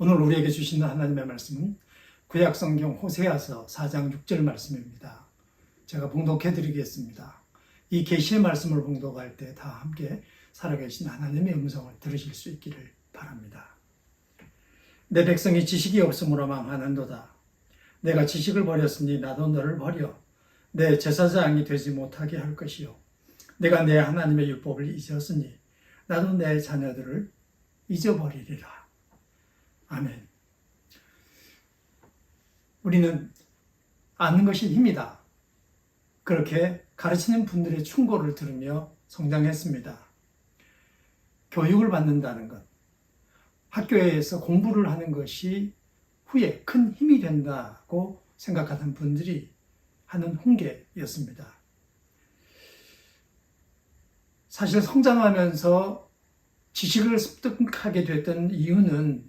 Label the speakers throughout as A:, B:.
A: 오늘 우리에게 주시는 하나님의 말씀은 구약성경 호세아서 4장 6절 말씀입니다. 제가 봉독해 드리겠습니다. 이 계시의 말씀을 봉독할 때 다 함께 살아계신 하나님의 음성을 들으실 수 있기를 바랍니다. 내 백성이 지식이 없음으로 망하는도다. 내가 지식을 버렸으니 나도 너를 버려 내 제사장이 되지 못하게 할 것이요. 내가 내 하나님의 율법을 잊었으니 나도 내 자녀들을 잊어버리리라. 아멘. 우리는 아는 것이 힘이다. 그렇게 가르치는 분들의 충고를 들으며 성장했습니다. 교육을 받는다는 것, 학교에서 공부를 하는 것이 후에 큰 힘이 된다고 생각하는 분들이 하는 훈계였습니다. 사실 성장하면서 지식을 습득하게 됐던 이유는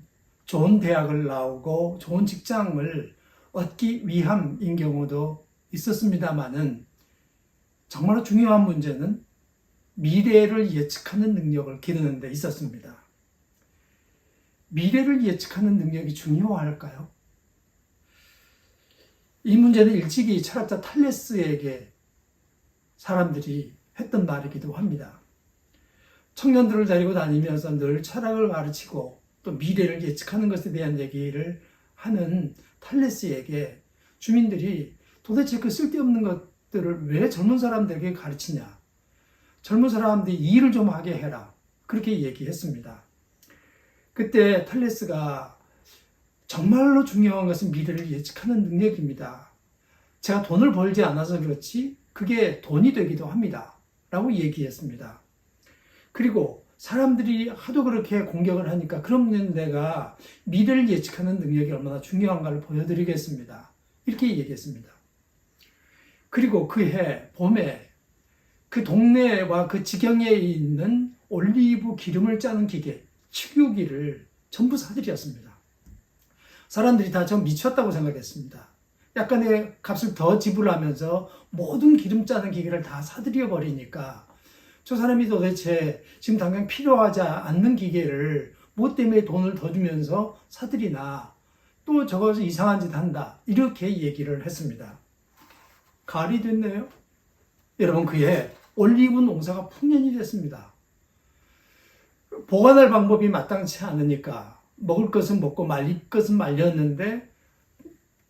A: 좋은 대학을 나오고 좋은 직장을 얻기 위함인 경우도 있었습니다마는 정말로 중요한 문제는 미래를 예측하는 능력을 기르는 데 있었습니다. 미래를 예측하는 능력이 중요할까요? 이 문제는 일찍이 철학자 탈레스에게 사람들이 했던 말이기도 합니다. 청년들을 데리고 다니면서 늘 철학을 가르치고 또 미래를 예측하는 것에 대한 얘기를 하는 탈레스에게 주민들이 도대체 그 쓸데없는 것들을 왜 젊은 사람들에게 가르치냐? 젊은 사람들이 일을 좀 하게 해라. 그렇게 얘기했습니다. 그때 탈레스가 정말로 중요한 것은 미래를 예측하는 능력입니다. 제가 돈을 벌지 않아서 그렇지 그게 돈이 되기도 합니다. 라고 얘기했습니다. 그리고 사람들이 하도 그렇게 공격을 하니까 그러면 내가 미래를 예측하는 능력이 얼마나 중요한가를 보여드리겠습니다. 이렇게 얘기했습니다. 그리고 그해 봄에 그 동네와 그 지경에 있는 올리브 기름을 짜는 기계, 축유기를 전부 사들였습니다. 사람들이 다 전 미쳤다고 생각했습니다. 약간의 값을 더 지불하면서 모든 기름 짜는 기계를 다 사들여 버리니까 저 사람이 도대체 지금 당장 필요하지 않는 기계를 뭐 때문에 돈을 더 주면서 사들이나 또 저거 이상한 짓 한다 이렇게 얘기를 했습니다. 가을이 됐네요. 여러분 그해 올리브 농사가 풍년이 됐습니다. 보관할 방법이 마땅치 않으니까 먹을 것은 먹고 말릴 것은 말렸는데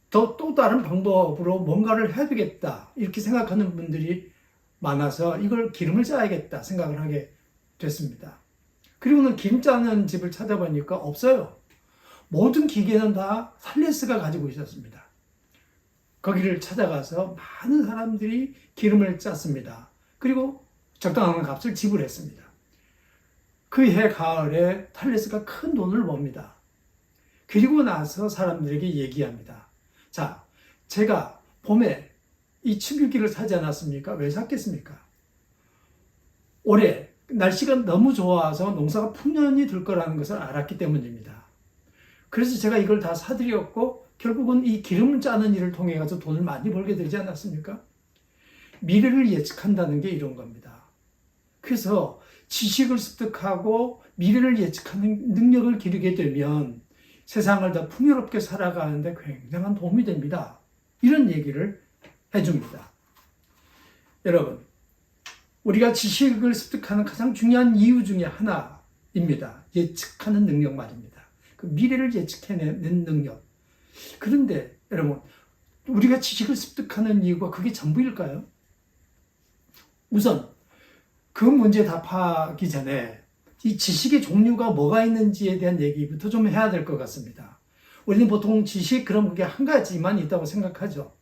A: 또 다른 방법으로 뭔가를 해야 되겠다 이렇게 생각하는 분들이 많아서 이걸 기름을 짜야겠다 생각을 하게 됐습니다. 그리고는 기름 짜는 집을 찾아보니까 없어요. 모든 기계는 다 탈레스가 가지고 있었습니다. 거기를 찾아가서 많은 사람들이 기름을 짰습니다. 그리고 적당한 값을 지불했습니다. 그해 가을에 탈레스가 큰 돈을 법니다. 그리고 나서 사람들에게 얘기합니다. 자, 제가 봄에 이 축유기를 사지 않았습니까? 왜 샀겠습니까? 올해 날씨가 너무 좋아서 농사가 풍년이 들 거라는 것을 알았기 때문입니다. 그래서 제가 이걸 다 사들였고 결국은 이 기름 짜는 일을 통해 가지고 돈을 많이 벌게 되지 않았습니까? 미래를 예측한다는 게 이런 겁니다. 그래서 지식을 습득하고 미래를 예측하는 능력을 기르게 되면 세상을 더 풍요롭게 살아가는데 굉장한 도움이 됩니다. 이런 얘기를 해줍니다. 여러분, 우리가 지식을 습득하는 가장 중요한 이유 중에 하나입니다. 예측하는 능력 말입니다. 그 미래를 예측해내는 능력. 그런데 여러분, 우리가 지식을 습득하는 이유가 그게 전부일까요? 우선 그 문제 답하기 전에 이 지식의 종류가 뭐가 있는지에 대한 얘기부터 좀 해야 될 것 같습니다. 우리는 보통 지식, 그럼 그게 한 가지만 있다고 생각하죠.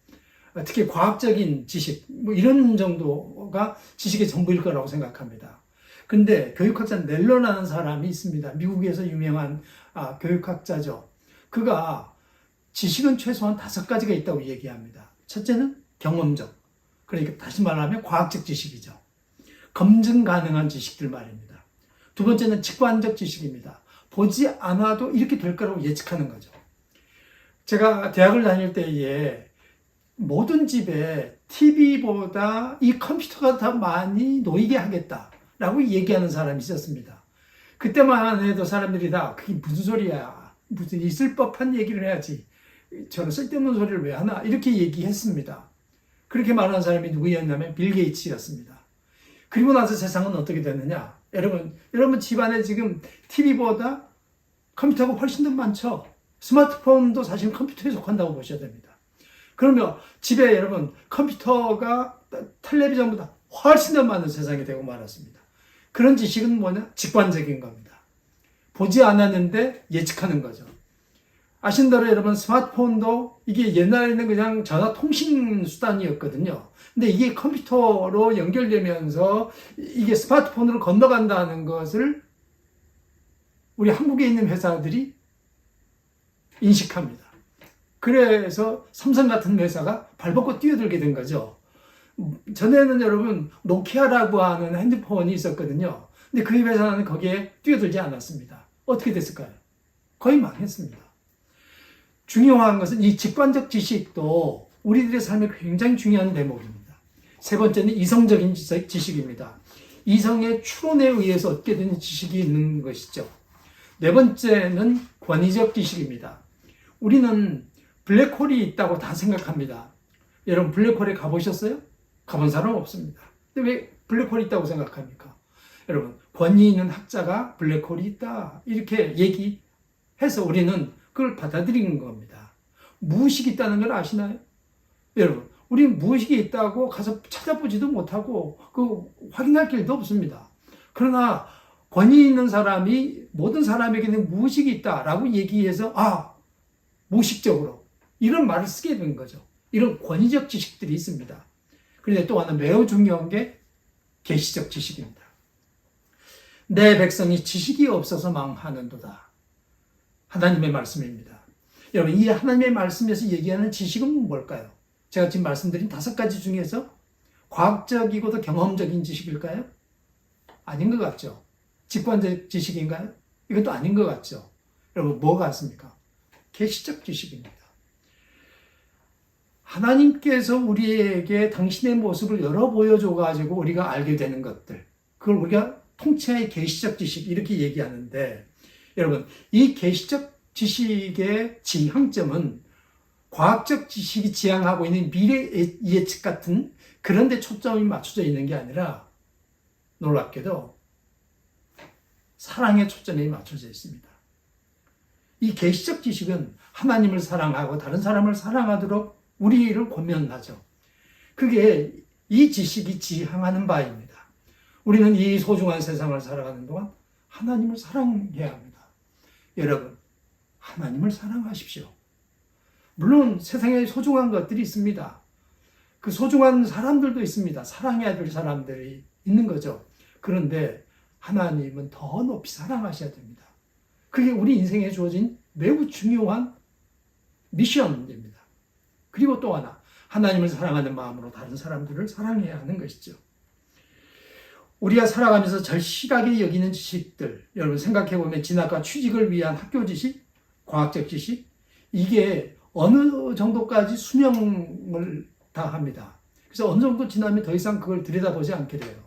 A: 특히 과학적인 지식, 뭐 이런 정도가 지식의 전부일 거라고 생각합니다. 근데 교육학자 넬러라는 사람이 있습니다. 미국에서 유명한 교육학자죠. 그가 지식은 최소한 5가지가 있다고 얘기합니다. 첫째는 경험적, 그러니까 다시 말하면 과학적 지식이죠. 검증 가능한 지식들 말입니다. 두 번째는 직관적 지식입니다. 보지 않아도 이렇게 될 거라고 예측하는 거죠. 제가 대학을 다닐 때에 모든 집에 TV보다 이 컴퓨터가 더 많이 놓이게 하겠다라고 얘기하는 사람이 있었습니다. 그때만 해도 사람들이 다 그게 무슨 소리야 무슨 있을 법한 얘기를 해야지. 저는 쓸데없는 소리를 왜 하나? 이렇게 얘기했습니다. 그렇게 말하는 사람이 누구였냐면 빌 게이츠였습니다. 그리고 나서 세상은 어떻게 됐느냐? 여러분 집안에 지금 TV보다 컴퓨터가 훨씬 더 많죠? 스마트폰도 사실 컴퓨터에 속한다고 보셔야 됩니다. 그러면 집에 여러분 컴퓨터가 텔레비전보다 훨씬 더 많은 세상이 되고 말았습니다. 그런 지식은 뭐냐? 직관적인 겁니다. 보지 않았는데 예측하는 거죠. 아신 대로 여러분 스마트폰도 이게 옛날에는 그냥 전화 통신 수단이었거든요. 근데 이게 컴퓨터로 연결되면서 이게 스마트폰으로 건너간다는 것을 우리 한국에 있는 회사들이 인식합니다. 그래서 삼성 같은 회사가 발벗고 뛰어들게 된 거죠. 전에는 여러분 노키아라고 하는 핸드폰이 있었거든요. 근데 그 회사는 거기에 뛰어들지 않았습니다. 어떻게 됐을까요? 거의 망했습니다. 중요한 것은 이 직관적 지식도 우리들의 삶에 굉장히 중요한 대목입니다. 세 번째는 이성적인 지식입니다. 이성의 추론에 의해서 얻게 되는 지식이 있는 것이죠. 네 번째는 권위적 지식입니다. 우리는 블랙홀이 있다고 다 생각합니다. 여러분 블랙홀에 가보셨어요? 가본 사람 없습니다. 근데 왜 블랙홀이 있다고 생각합니까? 여러분 권위 있는 학자가 블랙홀이 있다 이렇게 얘기해서 우리는 그걸 받아들이는 겁니다. 무의식이 있다는 걸 아시나요? 여러분 우리는 무의식이 있다고 가서 찾아보지도 못하고 그 확인할 길도 없습니다. 그러나 권위 있는 사람이 모든 사람에게는 무의식이 있다라고 얘기해서 무의식적으로 이런 말을 쓰게 된 거죠. 이런 권위적 지식들이 있습니다. 그런데 또 하나 매우 중요한 게 계시적 지식입니다. 내 백성이 지식이 없어서 망하는도다. 하나님의 말씀입니다. 여러분 이 하나님의 말씀에서 얘기하는 지식은 뭘까요? 제가 지금 말씀드린 5가지 중에서 과학적이고도 경험적인 지식일까요? 아닌 것 같죠? 직관적 지식인가요? 이것도 아닌 것 같죠? 여러분 뭐 같습니까? 계시적 지식입니다. 하나님께서 우리에게 당신의 모습을 열어 보여줘가지고 우리가 알게 되는 것들, 그걸 우리가 통칭의 계시적 지식 이렇게 얘기하는데, 여러분 이 계시적 지식의 지향점은 과학적 지식이 지향하고 있는 미래 예측 같은 그런 데 초점이 맞춰져 있는 게 아니라 놀랍게도 사랑에 초점이 맞춰져 있습니다. 이 계시적 지식은 하나님을 사랑하고 다른 사람을 사랑하도록 우리를 권면하죠. 그게 이 지식이 지향하는 바입니다. 우리는 이 소중한 세상을 살아가는 동안 하나님을 사랑해야 합니다. 여러분, 하나님을 사랑하십시오. 물론 세상에 소중한 것들이 있습니다. 그 소중한 사람들도 있습니다. 사랑해야 될 사람들이 있는 거죠. 그런데 하나님은 더 높이 사랑하셔야 됩니다. 그게 우리 인생에 주어진 매우 중요한 미션입니다. 그리고 또 하나, 하나님을 사랑하는 마음으로 다른 사람들을 사랑해야 하는 것이죠. 우리가 살아가면서 절실하게 여기는 지식들, 여러분 생각해보면 진학과 취직을 위한 학교 지식, 과학적 지식, 이게 어느 정도까지 수명을 다합니다. 그래서 어느 정도 지나면 더 이상 그걸 들여다보지 않게 돼요.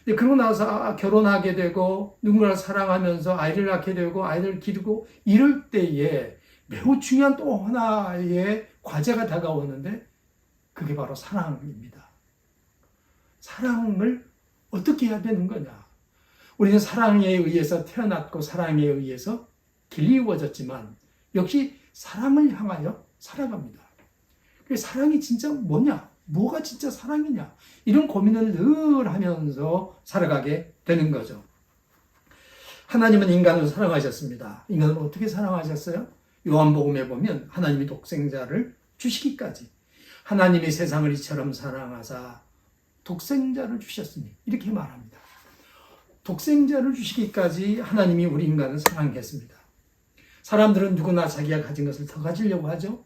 A: 근데 그러고 나서 결혼하게 되고 누군가를 사랑하면서 아이를 낳게 되고 아이를 기르고 이럴 때에 매우 중요한 또 하나의 과제가 다가오는데 그게 바로 사랑입니다. 사랑을 어떻게 해야 되는 거냐? 우리는 사랑에 의해서 태어났고 사랑에 의해서 길이워졌지만 역시 사랑을 향하여 살아갑니다. 사랑이 진짜 뭐냐? 뭐가 진짜 사랑이냐? 이런 고민을 늘 하면서 살아가게 되는 거죠. 하나님은 인간을 사랑하셨습니다. 인간을 어떻게 사랑하셨어요? 요한복음에 보면 하나님이 독생자를 주시기까지 하나님이 세상을 이처럼 사랑하사 독생자를 주셨으니 이렇게 말합니다. 독생자를 주시기까지 하나님이 우리 인간을 사랑했습니다. 사람들은 누구나 자기가 가진 것을 더 가지려고 하죠.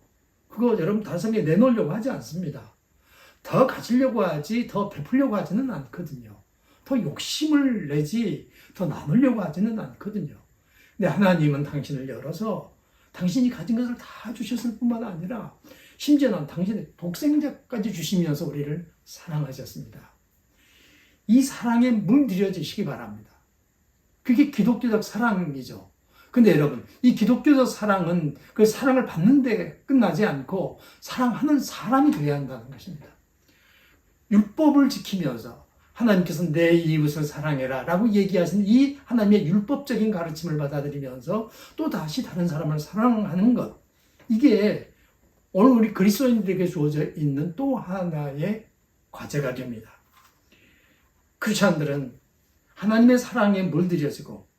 A: 그거 여러분 다른 사람에게 내놓으려고 하지 않습니다. 더 가지려고 하지 더 베풀려고 하지는 않거든요. 더 욕심을 내지 더 나누려고 하지는 않거든요. 근데 하나님은 당신을 열어서 당신이 가진 것을 다 주셨을 뿐만 아니라 심지어는 당신의 독생자까지 주시면서 우리를 사랑하셨습니다. 이 사랑에 물들여지시기 바랍니다. 그게 기독교적 사랑이죠. 근데 여러분, 이 기독교적 사랑은 그 사랑을 받는데 끝나지 않고 사랑하는 사람이 되어야 한다는 것입니다. 율법을 지키면서 하나님께서 내 이웃을 사랑해라 라고 얘기하신 이 하나님의 율법적인 가르침을 받아들이면서 또 다시 다른 사람을 사랑하는 것, 이게 오늘 우리 그리스도인들에게 주어져 있는 또 하나의 과제가 됩니다. 크리스천들은 하나님의 사랑에 물들여지고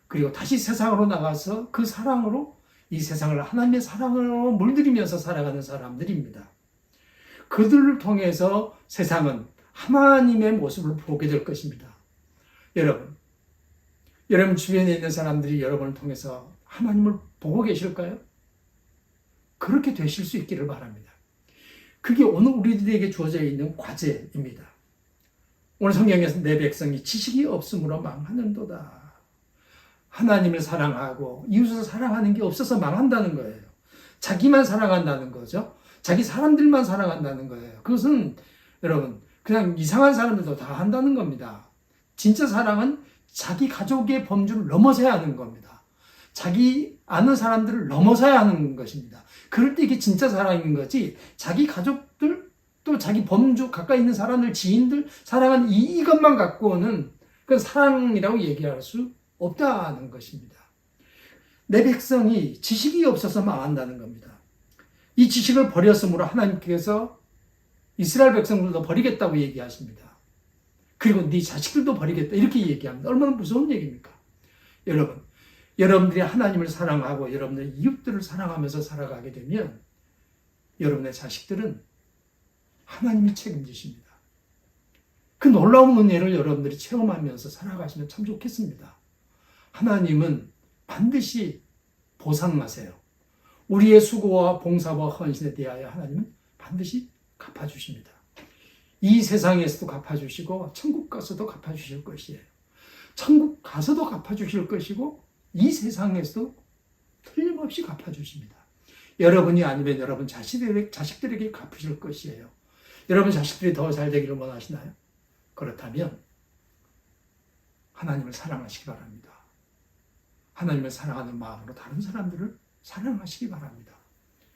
A: 그리고 다시 세상으로 나가서 그 사랑으로 이 세상을 하나님의 사랑으로 물들이면서 살아가는 사람들입니다. 그들을 통해서 세상은 하나님의 모습을 보게 될 것입니다. 여러분 주변에 있는 사람들이 여러분을 통해서 하나님을 보고 계실까요? 그렇게 되실 수 있기를 바랍니다. 그게 오늘 우리들에게 주어져 있는 과제입니다. 오늘 성경에서 내 백성이 지식이 없으므로 망하는도다. 하나님을 사랑하고 이웃을 사랑하는 게 없어서 망한다는 거예요. 자기만 사랑한다는 거죠. 자기 사람들만 사랑한다는 거예요. 그것은 여러분 그냥 이상한 사람들도 다 한다는 겁니다. 진짜 사랑은 자기 가족의 범주를 넘어서야 하는 겁니다. 자기 아는 사람들을 넘어서야 하는 것입니다. 그럴 때 이게 진짜 사랑인 거지, 자기 가족들 또 자기 범주 가까이 있는 사람들, 지인들 사랑은 이것만 갖고는 그건 사랑이라고 얘기할 수 없다는 것입니다. 내 백성이 지식이 없어서 망한다는 겁니다. 이 지식을 버렸으므로 하나님께서 이스라엘 백성들도 버리겠다고 얘기하십니다. 그리고 네 자식들도 버리겠다 이렇게 얘기합니다. 얼마나 무서운 얘기입니까? 여러분들이 하나님을 사랑하고 여러분들의 이웃들을 사랑하면서 살아가게 되면 여러분의 자식들은 하나님이 책임지십니다. 그 놀라운 은혜를 여러분들이 체험하면서 살아가시면 참 좋겠습니다. 하나님은 반드시 보상하세요. 우리의 수고와 봉사와 헌신에 대하여 하나님은 반드시 갚아주십니다. 이 세상에서도 갚아주시고 천국 가서도 갚아주실 것이에요. 천국 가서도 갚아주실 것이고 이 세상에서도 틀림없이 갚아주십니다. 여러분이 아니면 여러분 자식들에게 갚으실 것이에요. 여러분 자식들이 더 잘 되기를 원하시나요? 그렇다면 하나님을 사랑하시기 바랍니다. 하나님을 사랑하는 마음으로 다른 사람들을 사랑하시기 바랍니다.